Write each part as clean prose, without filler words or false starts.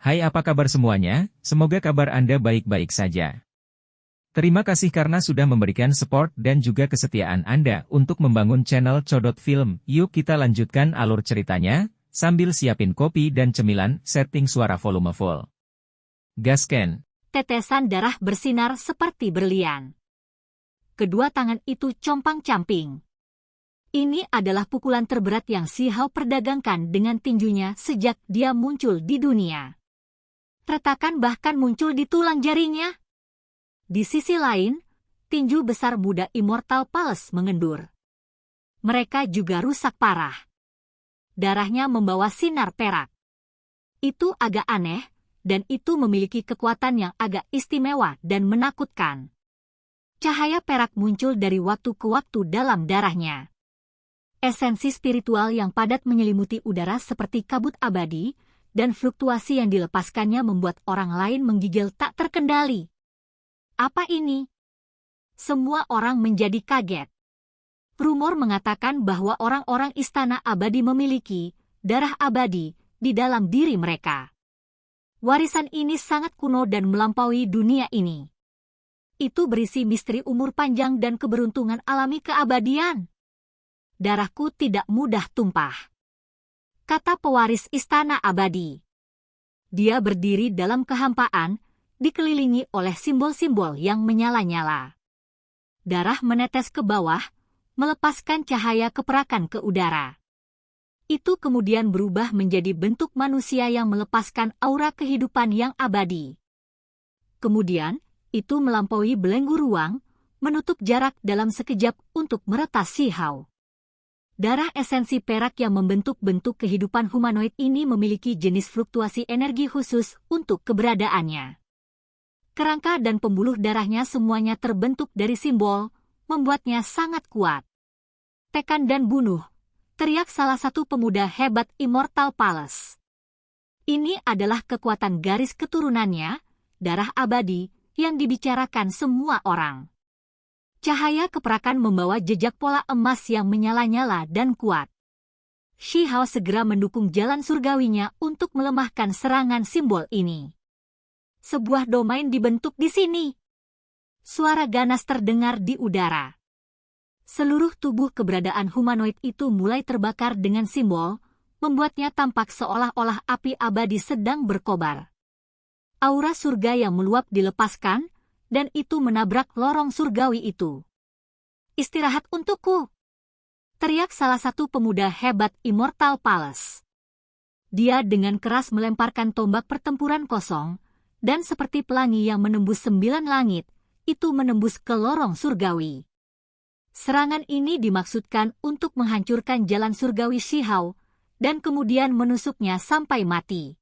Hai, apa kabar semuanya? Semoga kabar Anda baik-baik saja. Terima kasih karena sudah memberikan support dan juga kesetiaan Anda untuk membangun channel Codot Film. Yuk kita lanjutkan alur ceritanya, sambil siapin kopi dan cemilan, setting suara volume full. Gasken. Tetesan darah bersinar seperti berlian. Kedua tangan itu compang-camping. Ini adalah pukulan terberat yang Si Hao perdagangkan dengan tinjunya sejak dia muncul di dunia. Retakan bahkan muncul di tulang jarinya. Di sisi lain, tinju besar muda Immortal Palace mengendur. Mereka juga rusak parah. Darahnya membawa sinar perak. Itu agak aneh, dan itu memiliki kekuatan yang agak istimewa dan menakutkan. Cahaya perak muncul dari waktu ke waktu dalam darahnya. Esensi spiritual yang padat menyelimuti udara seperti kabut abadi, dan fluktuasi yang dilepaskannya membuat orang lain menggigil tak terkendali. Apa ini? Semua orang menjadi kaget. Rumor mengatakan bahwa orang-orang Istana Abadi memiliki darah abadi di dalam diri mereka. Warisan ini sangat kuno dan melampaui dunia ini. Itu berisi misteri umur panjang dan keberuntungan alami keabadian. Darahku tidak mudah tumpah, kata pewaris Istana Abadi. Dia berdiri dalam kehampaan, dikelilingi oleh simbol-simbol yang menyala-nyala. Darah menetes ke bawah, melepaskan cahaya keperakan ke udara. Itu kemudian berubah menjadi bentuk manusia yang melepaskan aura kehidupan yang abadi. Kemudian, itu melampaui belenggu ruang, menutup jarak dalam sekejap untuk meretas Si Hao. Darah esensi perak yang membentuk bentuk kehidupan humanoid ini memiliki jenis fluktuasi energi khusus untuk keberadaannya. Kerangka dan pembuluh darahnya semuanya terbentuk dari simbol, membuatnya sangat kuat. Tekan dan bunuh, teriak salah satu pemuda hebat Immortal Palace. Ini adalah kekuatan garis keturunannya, darah abadi, yang dibicarakan semua orang. Cahaya keperakan membawa jejak pola emas yang menyala-nyala dan kuat. Si Hao segera mendukung jalan surgawinya untuk melemahkan serangan simbol ini. Sebuah domain dibentuk di sini. Suara ganas terdengar di udara. Seluruh tubuh keberadaan humanoid itu mulai terbakar dengan simbol, membuatnya tampak seolah-olah api abadi sedang berkobar. Aura surga yang meluap dilepaskan, dan itu menabrak lorong surgawi itu. Istirahat untukku, teriak salah satu pemuda hebat Immortal Palace. Dia dengan keras melemparkan tombak pertempuran kosong, dan seperti pelangi yang menembus 9 langit, itu menembus ke lorong surgawi. Serangan ini dimaksudkan untuk menghancurkan jalan surgawi Si Hao, dan kemudian menusuknya sampai mati.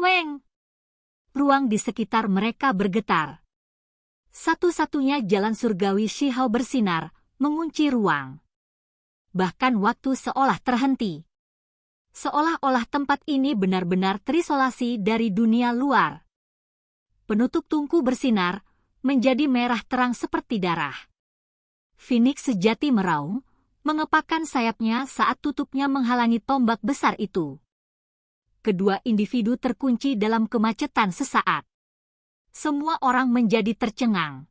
Weng! Ruang di sekitar mereka bergetar. Satu-satunya jalan surgawi Si Hao bersinar, mengunci ruang. Bahkan waktu seolah terhenti. Seolah-olah tempat ini benar-benar terisolasi dari dunia luar. Penutup tungku bersinar, menjadi merah terang seperti darah. Phoenix sejati meraung, mengepakkan sayapnya saat tutupnya menghalangi tombak besar itu. Kedua individu terkunci dalam kemacetan sesaat. Semua orang menjadi tercengang.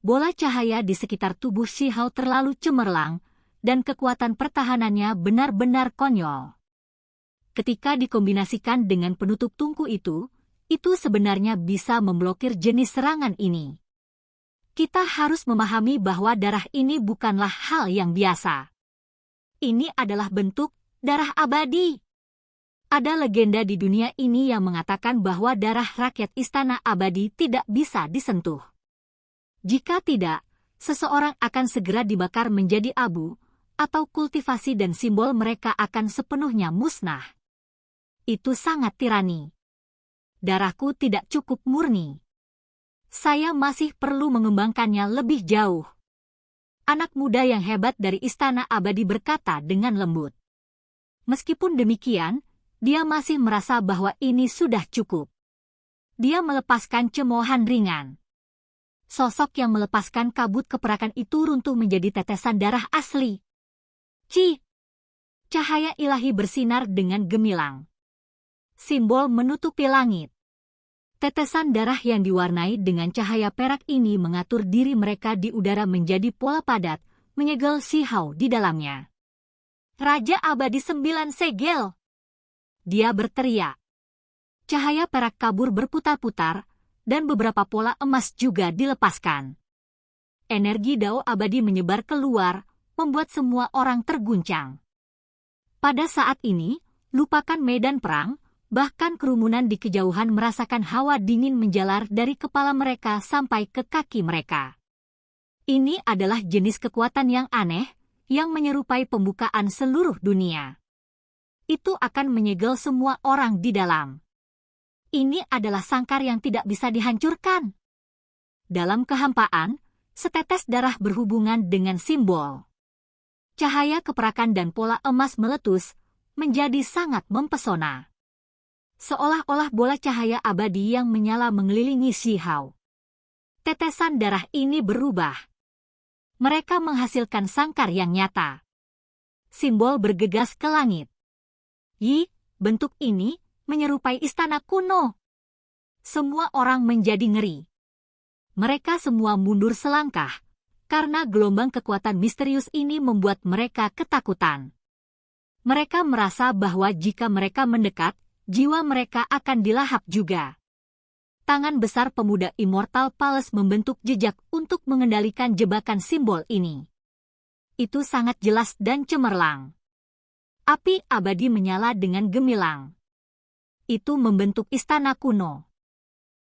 Bola cahaya di sekitar tubuh Si Hao terlalu cemerlang, dan kekuatan pertahanannya benar-benar konyol. Ketika dikombinasikan dengan penutup tungku itu sebenarnya bisa memblokir jenis serangan ini. Kita harus memahami bahwa darah ini bukanlah hal yang biasa. Ini adalah bentuk darah abadi. Ada legenda di dunia ini yang mengatakan bahwa darah rakyat Istana Abadi tidak bisa disentuh. Jika tidak, seseorang akan segera dibakar menjadi abu, atau kultivasi dan simbol mereka akan sepenuhnya musnah. Itu sangat tirani. Darahku tidak cukup murni. Saya masih perlu mengembangkannya lebih jauh. Anak muda yang hebat dari Istana Abadi berkata dengan lembut. Meskipun demikian, dia masih merasa bahwa ini sudah cukup. Dia melepaskan cemoohan ringan. Sosok yang melepaskan kabut keperakan itu runtuh menjadi tetesan darah asli. Cahaya ilahi bersinar dengan gemilang. Simbol menutupi langit. Tetesan darah yang diwarnai dengan cahaya perak ini mengatur diri mereka di udara menjadi pola padat, menyegel Si Hao di dalamnya. Raja Abadi 9 Segel! Dia berteriak. Cahaya perak kabur berputar-putar, dan beberapa pola emas juga dilepaskan. Energi Dao abadi menyebar keluar, membuat semua orang terguncang. Pada saat ini, lupakan medan perang, bahkan kerumunan di kejauhan merasakan hawa dingin menjalar dari kepala mereka sampai ke kaki mereka. Ini adalah jenis kekuatan yang aneh, yang menyerupai pembukaan seluruh dunia. Itu akan menyegel semua orang di dalam. Ini adalah sangkar yang tidak bisa dihancurkan. Dalam kehampaan, setetes darah berhubungan dengan simbol. Cahaya keperakan dan pola emas meletus, menjadi sangat mempesona. Seolah-olah bola cahaya abadi yang menyala mengelilingi Si Hao. Tetesan darah ini berubah. Mereka menghasilkan sangkar yang nyata. Simbol bergegas ke langit. Bentuk ini menyerupai istana kuno. Semua orang menjadi ngeri. Mereka semua mundur selangkah, karena gelombang kekuatan misterius ini membuat mereka ketakutan. Mereka merasa bahwa jika mereka mendekat, jiwa mereka akan dilahap juga. Tangan besar pemuda Immortal Palace membentuk jejak untuk mengendalikan jebakan simbol ini. Itu sangat jelas dan cemerlang. Api abadi menyala dengan gemilang. Itu membentuk istana kuno.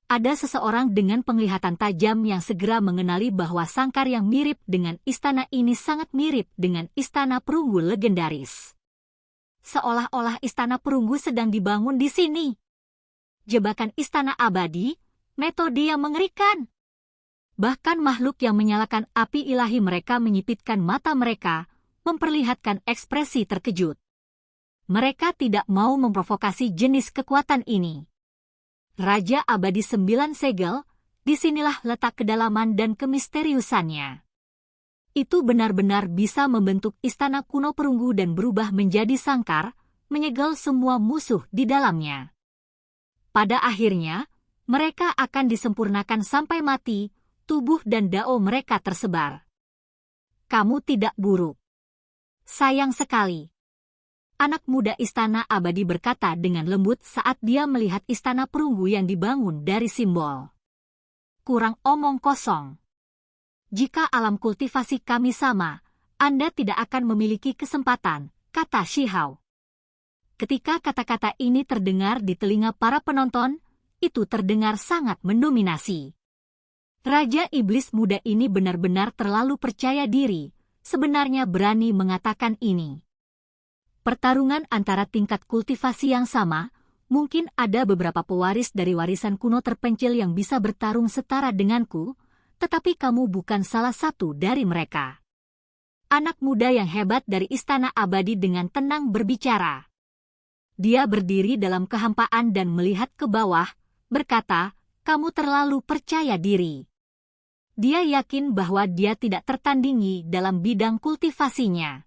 Ada seseorang dengan penglihatan tajam yang segera mengenali bahwa sangkar yang mirip dengan istana ini sangat mirip dengan istana perunggu legendaris. Seolah-olah istana perunggu sedang dibangun di sini. Jebakan istana abadi, metode yang mengerikan. Bahkan makhluk yang menyalakan api ilahi mereka menyipitkan mata mereka, memperlihatkan ekspresi terkejut. Mereka tidak mau memprovokasi jenis kekuatan ini. Raja Abadi 9 Segel, disinilah letak kedalaman dan kemisteriusannya. Itu benar-benar bisa membentuk istana kuno perunggu dan berubah menjadi sangkar, menyegel semua musuh di dalamnya. Pada akhirnya, mereka akan disempurnakan sampai mati, tubuh dan dao mereka tersebar. Kamu tidak buruk. Sayang sekali. Anak muda istana abadi berkata dengan lembut saat dia melihat istana perunggu yang dibangun dari simbol. Kurang omong kosong. Jika alam kultivasi kami sama, Anda tidak akan memiliki kesempatan, kata Si Hao. Ketika kata-kata ini terdengar di telinga para penonton, itu terdengar sangat mendominasi. Raja Iblis muda ini benar-benar terlalu percaya diri, sebenarnya berani mengatakan ini. Pertarungan antara tingkat kultivasi yang sama, mungkin ada beberapa pewaris dari warisan kuno terpencil yang bisa bertarung setara denganku, tetapi kamu bukan salah satu dari mereka. Anak muda yang hebat dari istana abadi dengan tenang berbicara. Dia berdiri dalam kehampaan dan melihat ke bawah, berkata, kamu terlalu percaya diri. Dia yakin bahwa dia tidak tertandingi dalam bidang kultivasinya.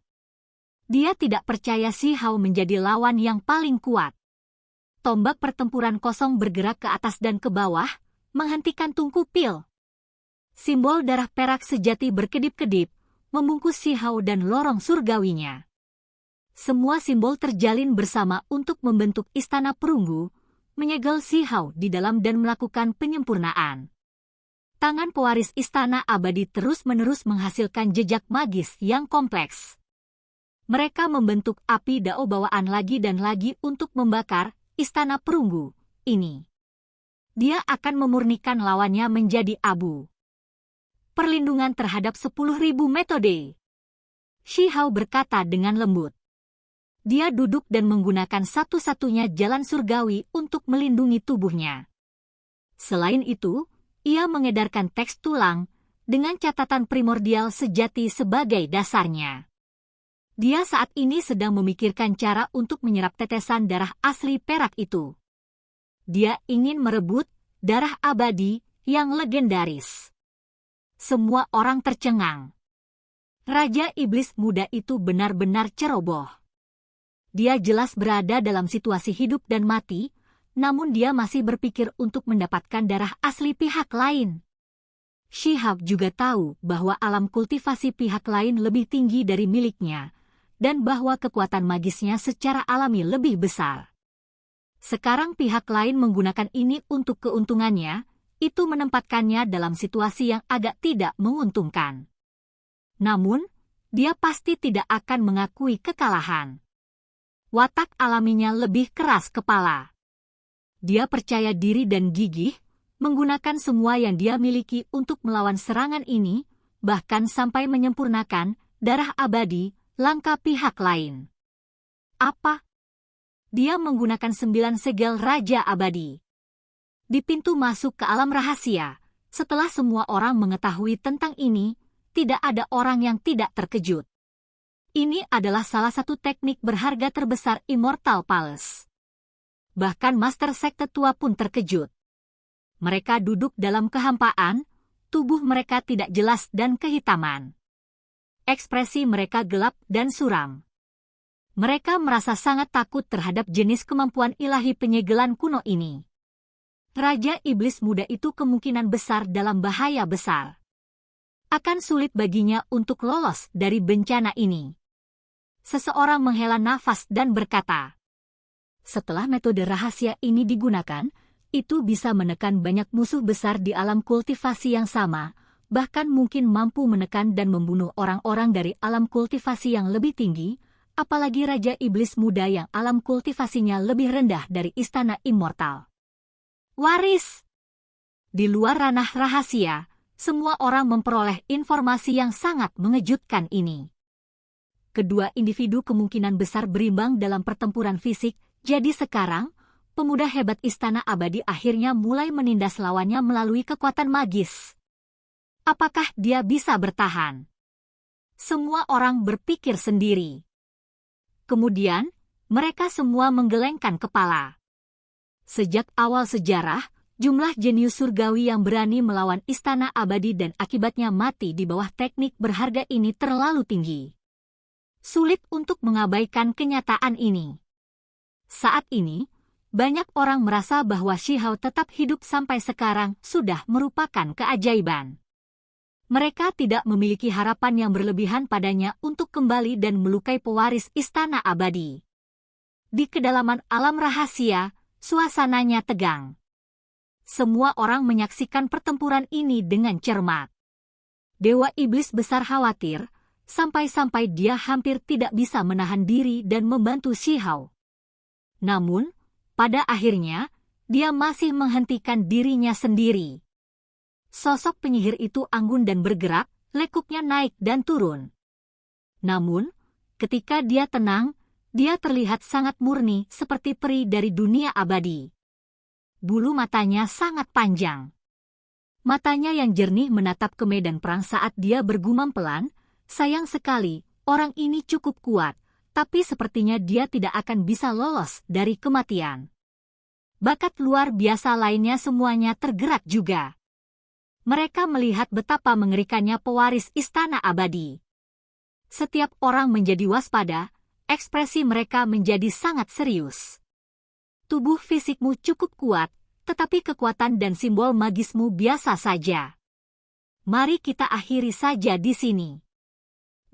Dia tidak percaya Si Hao menjadi lawan yang paling kuat. Tombak pertempuran kosong bergerak ke atas dan ke bawah, menghentikan tungku pil. Simbol darah perak sejati berkedip-kedip, membungkus Si Hao dan lorong surgawinya. Semua simbol terjalin bersama untuk membentuk istana perunggu, menyegel Si Hao di dalam dan melakukan penyempurnaan. Tangan pewaris istana abadi terus-menerus menghasilkan jejak magis yang kompleks. Mereka membentuk api dao bawaan lagi dan lagi untuk membakar istana perunggu ini. Dia akan memurnikan lawannya menjadi abu. Perlindungan terhadap 10.000 metode. Si Hao berkata dengan lembut. Dia duduk dan menggunakan satu-satunya jalan surgawi untuk melindungi tubuhnya. Selain itu, ia mengedarkan teks tulang dengan catatan primordial sejati sebagai dasarnya. Dia saat ini sedang memikirkan cara untuk menyerap tetesan darah asli perak itu. Dia ingin merebut darah abadi yang legendaris. Semua orang tercengang. Raja Iblis muda itu benar-benar ceroboh. Dia jelas berada dalam situasi hidup dan mati, namun dia masih berpikir untuk mendapatkan darah asli pihak lain. Shihab juga tahu bahwa alam kultivasi pihak lain lebih tinggi dari miliknya, dan bahwa kekuatan magisnya secara alami lebih besar. Sekarang pihak lain menggunakan ini untuk keuntungannya, itu menempatkannya dalam situasi yang agak tidak menguntungkan. Namun, dia pasti tidak akan mengakui kekalahan. Watak alaminya lebih keras kepala. Dia percaya diri dan gigih, menggunakan semua yang dia miliki untuk melawan serangan ini, bahkan sampai menyempurnakan darah abadi langkah pihak lain. Apa? Dia menggunakan 9 segel Raja Abadi. Di pintu masuk ke alam rahasia, setelah semua orang mengetahui tentang ini, tidak ada orang yang tidak terkejut. Ini adalah salah satu teknik berharga terbesar Immortal Palace. Bahkan Master Sekte tua pun terkejut. Mereka duduk dalam kehampaan, tubuh mereka tidak jelas dan kehitaman. Ekspresi mereka gelap dan suram. Mereka merasa sangat takut terhadap jenis kemampuan ilahi penyegelan kuno ini. Raja Iblis Muda itu kemungkinan besar dalam bahaya besar. Akan sulit baginya untuk lolos dari bencana ini. Seseorang menghela nafas dan berkata, setelah metode rahasia ini digunakan, itu bisa menekan banyak musuh besar di alam kultivasi yang sama, bahkan mungkin mampu menekan dan membunuh orang-orang dari alam kultivasi yang lebih tinggi, apalagi Raja Iblis Muda yang alam kultivasinya lebih rendah dari Istana Immortal. Waris! Di luar ranah rahasia, semua orang memperoleh informasi yang sangat mengejutkan ini. Kedua individu kemungkinan besar berimbang dalam pertempuran fisik, jadi sekarang, pemuda hebat Istana Abadi akhirnya mulai menindas lawannya melalui kekuatan magis. Apakah dia bisa bertahan? Semua orang berpikir sendiri. Kemudian, mereka semua menggelengkan kepala. Sejak awal sejarah, jumlah jenius surgawi yang berani melawan Istana Abadi dan akibatnya mati di bawah teknik berharga ini terlalu tinggi. Sulit untuk mengabaikan kenyataan ini. Saat ini, banyak orang merasa bahwa Shihao tetap hidup sampai sekarang sudah merupakan keajaiban. Mereka tidak memiliki harapan yang berlebihan padanya untuk kembali dan melukai pewaris Istana Abadi. Di kedalaman alam rahasia, suasananya tegang. Semua orang menyaksikan pertempuran ini dengan cermat. Dewa Iblis Besar khawatir, sampai-sampai dia hampir tidak bisa menahan diri dan membantu Shihao. Namun, pada akhirnya, dia masih menghentikan dirinya sendiri. Sosok penyihir itu anggun dan bergerak, lekuknya naik dan turun. Namun, ketika dia tenang, dia terlihat sangat murni seperti peri dari dunia abadi. Bulu matanya sangat panjang. Matanya yang jernih menatap ke medan perang saat dia bergumam pelan, sayang sekali, orang ini cukup kuat, tapi sepertinya dia tidak akan bisa lolos dari kematian. Bakat luar biasa lainnya semuanya tergerak juga. Mereka melihat betapa mengerikannya pewaris Istana Abadi. Setiap orang menjadi waspada, ekspresi mereka menjadi sangat serius. Tubuh fisikmu cukup kuat, tetapi kekuatan dan simbol magismu biasa saja. Mari kita akhiri saja di sini.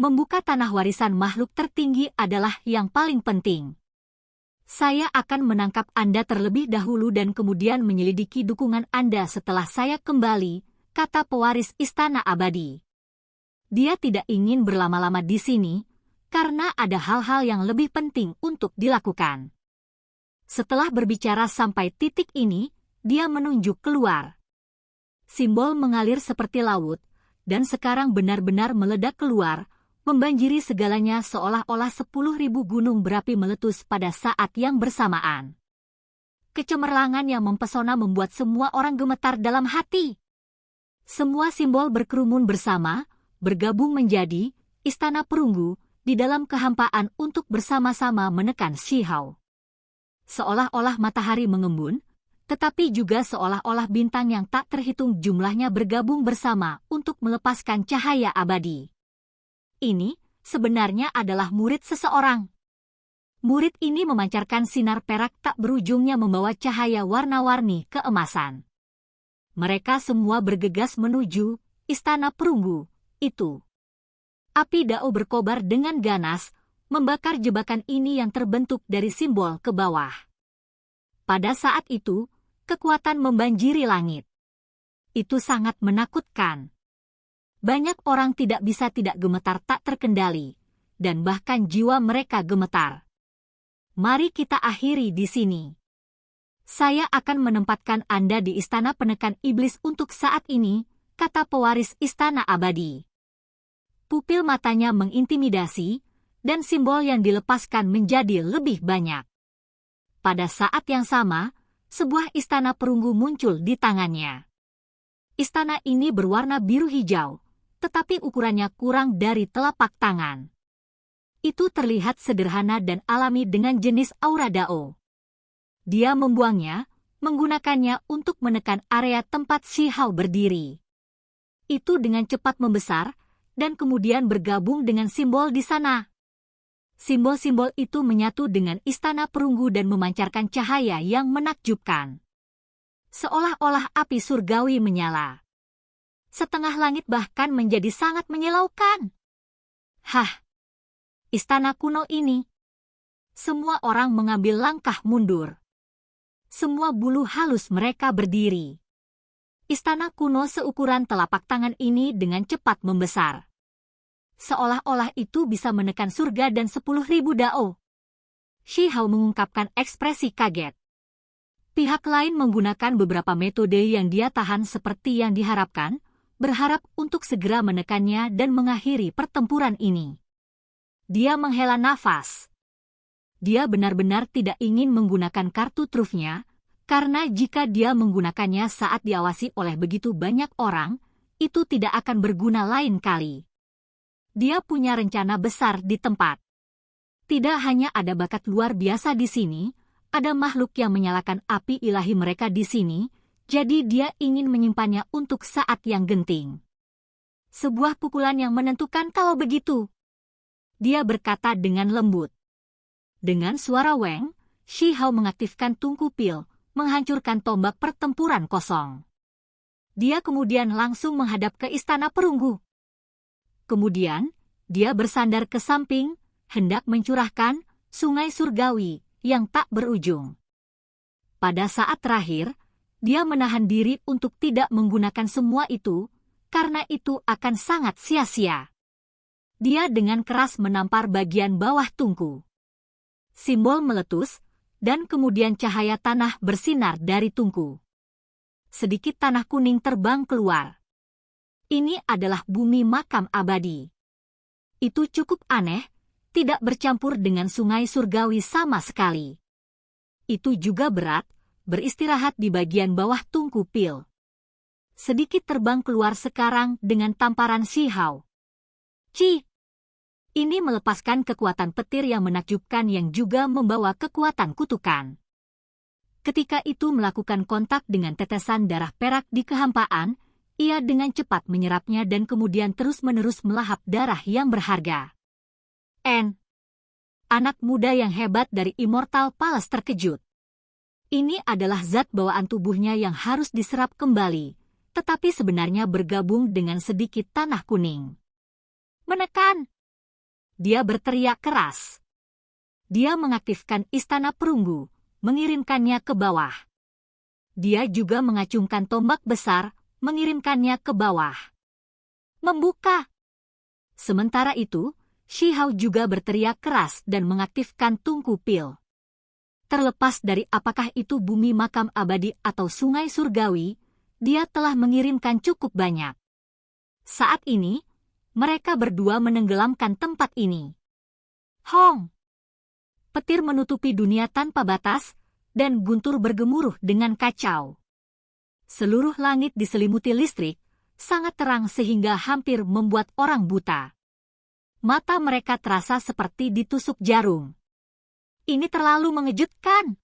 Membuka tanah warisan makhluk tertinggi adalah yang paling penting. Saya akan menangkap Anda terlebih dahulu dan kemudian menyelidiki dukungan Anda setelah saya kembali, kata pewaris Istana Abadi. Dia tidak ingin berlama-lama di sini, karena ada hal-hal yang lebih penting untuk dilakukan. Setelah berbicara sampai titik ini, dia menunjuk keluar. Simbol mengalir seperti laut, dan sekarang benar-benar meledak keluar, membanjiri segalanya seolah-olah 10.000 gunung berapi meletus pada saat yang bersamaan. Kecemerlangan yang mempesona membuat semua orang gemetar dalam hati. Semua simbol berkerumun bersama, bergabung menjadi Istana Perunggu, di dalam kehampaan untuk bersama-sama menekan Shihao. Seolah-olah matahari mengembun, tetapi juga seolah-olah bintang yang tak terhitung jumlahnya bergabung bersama untuk melepaskan cahaya abadi. Ini sebenarnya adalah murid seseorang. Murid ini memancarkan sinar perak tak berujungnya membawa cahaya warna-warni keemasan. Mereka semua bergegas menuju istana perunggu itu. Api Dao berkobar dengan ganas, membakar jebakan ini yang terbentuk dari simbol ke bawah. Pada saat itu, kekuatan membanjiri langit. Itu sangat menakutkan. Banyak orang tidak bisa tidak gemetar tak terkendali, dan bahkan jiwa mereka gemetar. Mari kita akhiri di sini. Saya akan menempatkan Anda di istana penekan iblis untuk saat ini, kata pewaris istana abadi. Pupil matanya mengintimidasi, dan simbol yang dilepaskan menjadi lebih banyak. Pada saat yang sama, sebuah istana perunggu muncul di tangannya. Istana ini berwarna biru hijau, tetapi ukurannya kurang dari telapak tangan. Itu terlihat sederhana dan alami dengan jenis aura Dao. Dia membuangnya, menggunakannya untuk menekan area tempat Shi Hao berdiri. Itu dengan cepat membesar, dan kemudian bergabung dengan simbol di sana. Simbol-simbol itu menyatu dengan istana perunggu dan memancarkan cahaya yang menakjubkan. Seolah-olah api surgawi menyala. Setengah langit bahkan menjadi sangat menyilaukan. Hah! Istana kuno ini. Semua orang mengambil langkah mundur. Semua bulu halus mereka berdiri. Istana kuno seukuran telapak tangan ini dengan cepat membesar. Seolah-olah itu bisa menekan surga dan 10.000 dao. Shi Hao mengungkapkan ekspresi kaget. Pihak lain menggunakan beberapa metode yang dia tahan seperti yang diharapkan, berharap untuk segera menekannya dan mengakhiri pertempuran ini. Dia menghela nafas. Dia benar-benar tidak ingin menggunakan kartu trufnya, karena jika dia menggunakannya saat diawasi oleh begitu banyak orang, itu tidak akan berguna lain kali. Dia punya rencana besar di tempat. Tidak hanya ada bakat luar biasa di sini, ada makhluk yang menyalakan api ilahi mereka di sini, jadi dia ingin menyimpannya untuk saat yang genting. Sebuah pukulan yang menentukan kalau begitu. Dia berkata dengan lembut. Dengan suara Weng, Shi Hao mengaktifkan tungku pil, menghancurkan tombak pertempuran kosong. Dia kemudian langsung menghadap ke istana perunggu. Kemudian, dia bersandar ke samping, hendak mencurahkan sungai surgawi yang tak berujung. Pada saat terakhir, dia menahan diri untuk tidak menggunakan semua itu, karena itu akan sangat sia-sia. Dia dengan keras menampar bagian bawah tungku. Simbol meletus, dan kemudian cahaya tanah bersinar dari tungku. Sedikit tanah kuning terbang keluar. Ini adalah bumi makam abadi. Itu cukup aneh, tidak bercampur dengan sungai surgawi sama sekali. Itu juga berat, beristirahat di bagian bawah tungku pil. Sedikit terbang keluar sekarang dengan tamparan Shi Hao. Ci! Ini melepaskan kekuatan petir yang menakjubkan yang juga membawa kekuatan kutukan. Ketika itu melakukan kontak dengan tetesan darah perak di kehampaan, ia dengan cepat menyerapnya dan kemudian terus-menerus melahap darah yang berharga. Anak muda yang hebat dari Immortal Palace terkejut. Ini adalah zat bawaan tubuhnya yang harus diserap kembali, tetapi sebenarnya bergabung dengan sedikit tanah kuning. Menekan! Dia berteriak keras. Dia mengaktifkan istana perunggu, mengirimkannya ke bawah. Dia juga mengacungkan tombak besar, mengirimkannya ke bawah. Membuka! Sementara itu, Shi Hao juga berteriak keras dan mengaktifkan tungku pil. Terlepas dari apakah itu bumi makam abadi atau sungai surgawi, dia telah mengirimkan cukup banyak. Saat ini, mereka berdua menenggelamkan tempat ini. Hong! Petir menutupi dunia tanpa batas, dan guntur bergemuruh dengan kacau. Seluruh langit diselimuti listrik, sangat terang sehingga hampir membuat orang buta. Mata mereka terasa seperti ditusuk jarum. Ini terlalu mengejutkan.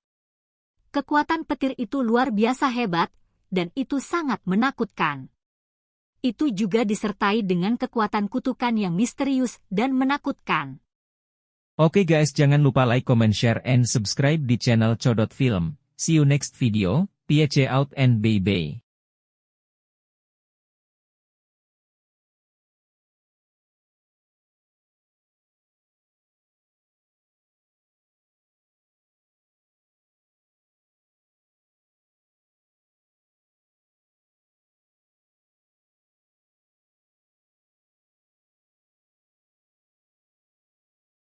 Kekuatan petir itu luar biasa hebat, dan itu sangat menakutkan. Itu juga disertai dengan kekuatan kutukan yang misterius dan menakutkan. Oke guys, jangan lupa like, comment, share, and subscribe di channel Codot Film. See you next video, peace out and bye-bye.